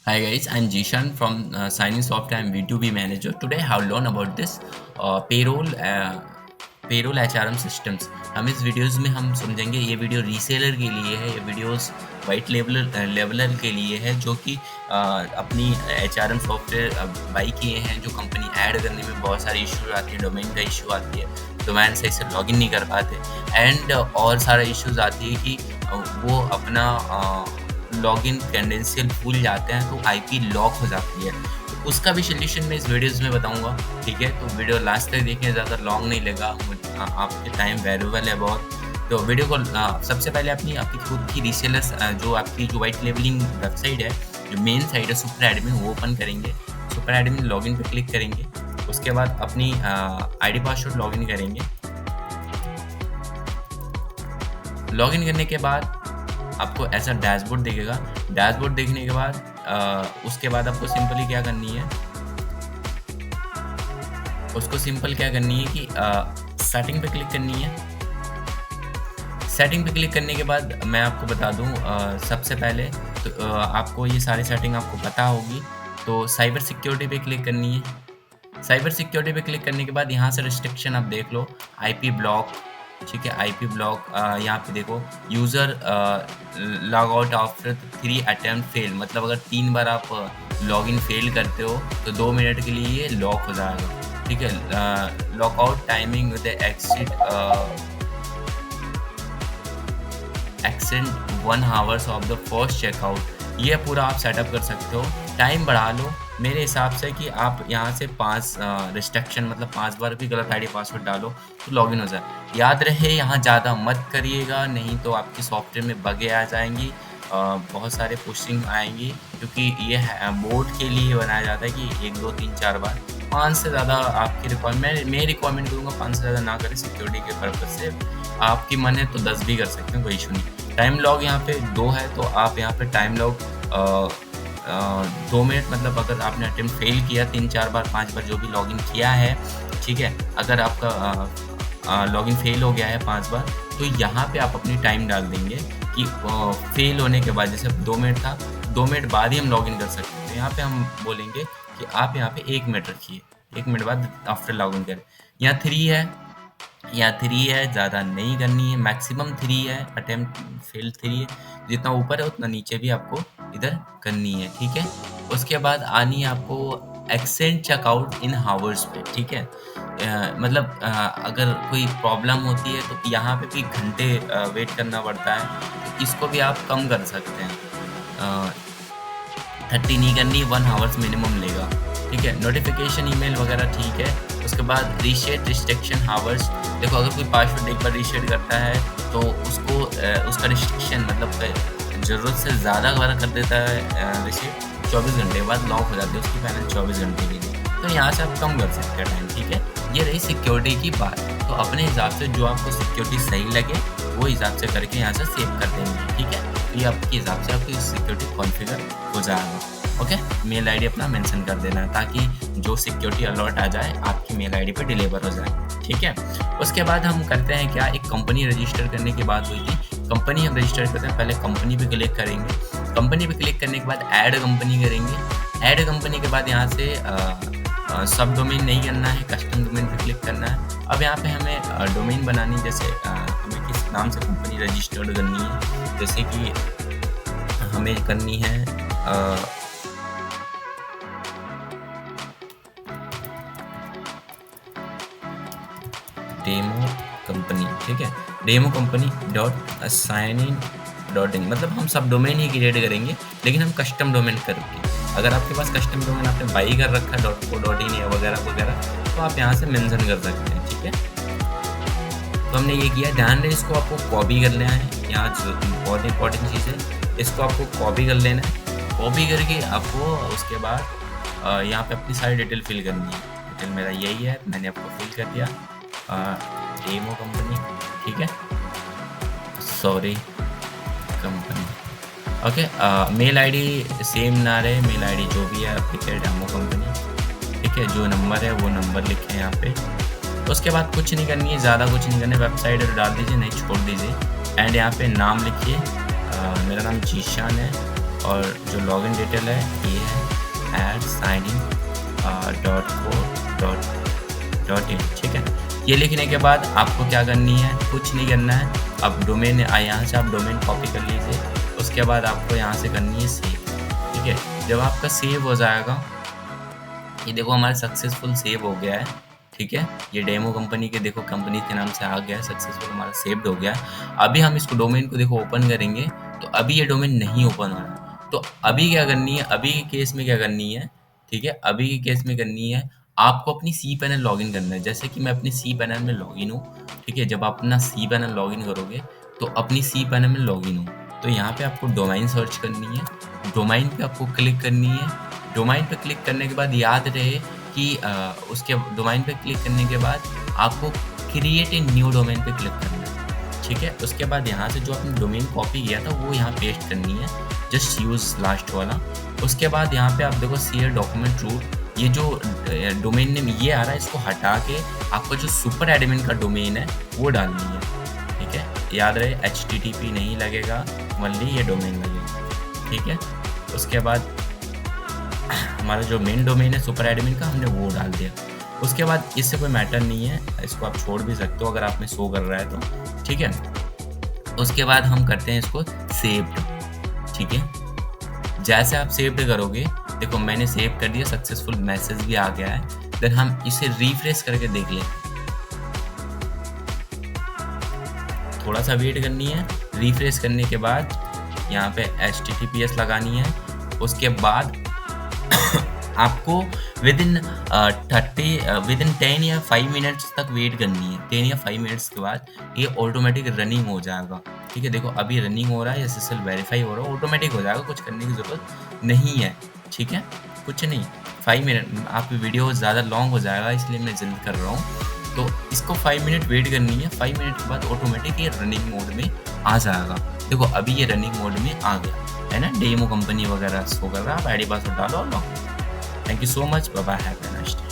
Hi guys, I'm Jishan from Signing Software. I'm V2B manager. Today I have learned about this payroll HRM systems. हम इस videos में हम समझेंगे ये video reseller के लिए है, ये वीडियोस वाइट लेवलर के लिए है जो कि अपनी HRM सॉफ्टवेयर बाई किए हैं, जो कंपनी ऐड करने में बहुत सारी इश्यूज आती है, डोमेन का इशू आती है, डोमेन सही से लॉगिन नहीं कर पाते एंड और सारा इश्यूज आती है कि वो अपना लॉगिन क्रेडेंशियल भूल जाते हैं तो आईपी लॉक हो जाती है। तो उसका भी सॉल्यूशन मैं इस वीडियोस में बताऊंगा। ठीक है, तो वीडियो लास्ट तक देखें, ज़्यादा लॉन्ग नहीं लगा, आपके टाइम वैल्यूएबल है बहुत। तो वीडियो को सबसे पहले आपकी खुद की रीसेलर्स जो आपकी जो वाइट लेबलिंग वेबसाइट है, जो मेन साइट है सुपर एडमिन, वो ओपन करेंगे। सुपर एडमिन लॉगिन पे क्लिक करेंगे। उसके बाद अपनी आईडी पासवर्ड लॉगिन करेंगे। लॉगिन करने के बाद आपको ऐसा डैशबोर्ड दिखेगा। डैशबोर्ड देखने के बाद उसके बाद आपको सिंपली क्या करनी है, कि सेटिंग पे क्लिक करनी है। सेटिंग पे क्लिक करने के बाद मैं आपको बता दूं, सबसे पहले तो आपको ये सारी सेटिंग आपको पता होगी, तो साइबर सिक्योरिटी पे क्लिक करनी है। साइबर सिक्योरिटी पे क्लिक करने के बाद यहाँ से रिस्ट्रिक्शन आप देख लो, आईपी ब्लॉक। ठीक है, आईपी ब्लॉक यहाँ पे देखो, user log out after 3 attempt fail, मतलब अगर 3 बार आप लॉगिन फेल करते हो तो 2 मिनट के लिए ये लॉक हो जाएगा। ठीक है, lockout timing with exceed 1 hours of the first checkout, ये पूरा आप सेटअप कर सकते हो। टाइम बढ़ा लो मेरे हिसाब से कि आप यहाँ से 5 रिस्ट्रिक्शन, मतलब 5 बार भी गलत आईडी पासवर्ड डालो तो लॉगिन हो जाए। याद रहे यहाँ ज़्यादा मत करिएगा, नहीं तो आपकी सॉफ्टवेयर में बगे आ जाएंगी, बहुत सारे पुशिंग आएंगी, क्योंकि ये बोर्ड के लिए बनाया जाता है कि 1 2 3 4 बार। 5 से ज़्यादा आपकी मैं रिकमेंड करूँगा 5 से ज़्यादा ना करें सिक्योरिटी के पर्पज़ से। आपकी मन है तो 10 भी कर सकते हैं, कोई इशू नहीं। टाइम लॉग यहाँ पे 2 है, तो आप यहाँ पे टाइम लॉग 2 मिनट, मतलब अगर आपने अटेम्प्ट फेल किया 3 4 बार 5 बार जो भी लॉगिन किया है, ठीक है, अगर आपका लॉगिन फेल हो गया है 5 बार, तो यहाँ पे आप अपनी टाइम डाल देंगे कि फेल होने के बाद, जैसे 2 मिनट था, 2 मिनट बाद ही हम लॉगिन कर सकते हैं। तो यहाँ पे हम बोलेंगे कि आप यहाँ पे 1 मिनट रखिए, 1 मिनट बाद आफ्टर लॉगिन करें। यहाँ 3 है, ज़्यादा नहीं करनी है, मैक्सिमम 3 है, अटेम्प्ट फेल 3 है, जितना ऊपर है उतना नीचे भी आपको इधर करनी है। ठीक है, उसके बाद आनी है आपको एक्सटेंड चेकआउट इन हावर्स पे। ठीक है, मतलब अगर कोई प्रॉब्लम होती है तो यहाँ पे भी घंटे वेट करना पड़ता है, तो इसको भी आप कम कर सकते हैं। 30 नहीं करनी, 1 आवर्स मिनिमम लेगा। ठीक है, नोटिफिकेशन ईमेल वगैरह ठीक है। उसके बाद रीसेट रिस्ट्रिक्शन हावर्स, देखो अगर कोई पासवर्ड एक बार रीसेट करता है तो उसको उसका रिस्ट्रिक्शन, मतलब ज़रूरत से ज़्यादा बार कर देता है रीसेट, 24 घंटे बाद लॉक हो जाती है उसकी पैनल 24 घंटे के लिए, तो यहाँ से आप कम कर सकते हैं टाइम। ठीक है, ये रही सिक्योरिटी की बात। तो अपने हिसाब से जो आपको सिक्योरिटी सही लगे वो हिसाब से करके यहाँ से सेव कर देंगे। ठीक है, तो ये आपके हिसाब से आपकी सिक्योरिटी कॉन्फ़िगर हो जाएगा। ओके, मेल आईडी अपना मेंशन कर देना है ताकि जो सिक्योरिटी अलर्ट आ जाए आपकी मेल आईडी पे डिलीवर हो जाए। ठीक है, उसके बाद हम करते हैं क्या, एक कंपनी रजिस्टर करने की बात हुई थी, कंपनी हम रजिस्टर करते हैं। पहले कंपनी पे क्लिक करेंगे। कंपनी पे क्लिक करने के बाद ऐड कंपनी करेंगे। ऐड कंपनी के बाद यहाँ से सब डोमेन नहीं करना है, कस्टम डोमेन पे क्लिक करना है। अब यहाँ पे हमें डोमेन बनानी, जैसे हमें किस नाम से कंपनी रजिस्टर्ड करनी है, जैसे कि हमें करनी है डेमो कंपनी। ठीक है, डेमो कंपनी .signin.in, मतलब हम सब डोमेन ही क्रिएट करेंगे, लेकिन हम कस्टम डोमेन करके, अगर आपके पास कस्टम डोमेन आपने बाई कर रखा है .co.in या वगैरह वगैरह, तो आप यहाँ से मेंशन कर सकते हैं। ठीक है, तो हमने ये किया। ध्यान रहे, इसको आपको कॉपी कर लेना है। यहाँ जो बहुत इंपॉर्टेंट चीज़ है, इसको आपको कॉपी कर लेना है। कॉपी करके आपको उसके बाद यहाँ पे अपनी सारी डिटेल फिल करनी है। डिटेल मेरा यही है, मैंने आपको फिल कर दिया, डेमो कंपनी। ठीक है, sorry company. Okay, mail ID same ना रहे, मेल आईडी जो भी है आपके डेमो कंपनी। ठीक है, जो नंबर है वो नंबर लिखें यहाँ पे। उसके बाद कुछ नहीं करनी है, ज़्यादा कुछ नहीं करना है, वेबसाइट डाल दीजिए, नहीं छोड़ दीजिए। एंड यहाँ पे नाम लिखिए, मेरा नाम जीशान है और जो लॉगिन डिटेल है ये @signin.co.in, ठीक है। ये लिखने के बाद आपको क्या करनी है, कुछ नहीं करना है। अब डोमेन यहाँ से आप डोमेन कॉपी कर लीजिए, उसके बाद आपको यहाँ से करनी है सेव, ठीक है। जब आपका सेव हो जाएगा, ये देखो हमारा सक्सेसफुल सेव हो गया है, ठीक है। ये डेमो कंपनी के देखो कंपनी के नाम से आ गया है, सक्सेसफुल हमारा सेव्ड हो गया है। अभी हम इसको डोमेन को देखो ओपन करेंगे तो अभी ये डोमेन नहीं ओपन हो रहा। तो अभी क्या करनी है, अभी के केस में क्या करनी है, ठीक है, अभी के केस में करनी है आपको अपनी cPanel लॉगिन करना है। जैसे कि मैं अपनी cPanel में लॉगिन हूँ, ठीक है। जब आप अपना cPanel लॉगिन करोगे तो अपनी cPanel में लॉगिन हूँ, तो यहाँ पे आपको डोमाइन सर्च करनी है, डोमाइन पे आपको क्लिक करनी है। डोमाइन पे क्लिक करने के बाद याद रहे कि उसके डोमाइन पे क्लिक करने के बाद आपको क्रिएट ए न्यू डोमेन पे क्लिक करना है, ठीक है। उसके बाद यहाँ से जो आपने डोमेन कॉपी किया था वो यहाँ पेस्ट करनी है, जस्ट यूज लास्ट वाला। उसके बाद यहाँ पे आप देखो शेयर डॉक्यूमेंट रूट, ये जो डोमेन नेम ये आ रहा है, इसको हटा के आपका जो सुपर एडमिन का डोमेन है वो डालनी है, ठीक है। याद रहे HTTP नहीं लगेगा, ओनली ये डोमेन लगेगा, ठीक है। उसके बाद हमारा जो मेन डोमेन है सुपर एडमिन का, हमने वो डाल दिया। उसके बाद इससे कोई मैटर नहीं है, इसको आप छोड़ भी सकते हो अगर आप में शो कर रहा है तो, ठीक है। उसके बाद हम करते हैं इसको सेव्ड, ठीक है। जैसे आप सेव्ड करोगे, देखो मैंने सेव कर दिया, सक्सेसफुल मैसेज भी आ गया है। देन हम इसे रिफ्रेश करके देख लें, थोड़ा सा वेट करनी है। रिफ्रेश करने के बाद यहाँ पे HTTPS लगानी है। उसके बाद आपको विदिन 10 या 5 मिनट्स तक वेट करनी है। 10 या 5 मिनट्स के बाद ये ऑटोमेटिक रनिंग हो जाएगा, ठीक है। देखो अभी रनिंग हो रहा है, SSL वेरीफाई हो रहा है, ऑटोमेटिक हो जाएगा, कुछ करने की ज़रूरत नहीं है, ठीक है। कुछ नहीं, 5 मिनट, आप वीडियो ज़्यादा लॉन्ग हो जाएगा इसलिए मैं जल्द कर रहा हूँ। तो इसको 5 मिनट वेट करनी है। 5 मिनट के बाद ऑटोमेटिक ये रनिंग मोड में आ जाएगा। देखो अभी ये रनिंग मोड में आ गया है ना, डेमो कंपनी वगैरह शो कर रहा है। आप ID पासवर्ड डालो और log. Thank you so much. Bye bye. Have a nice day.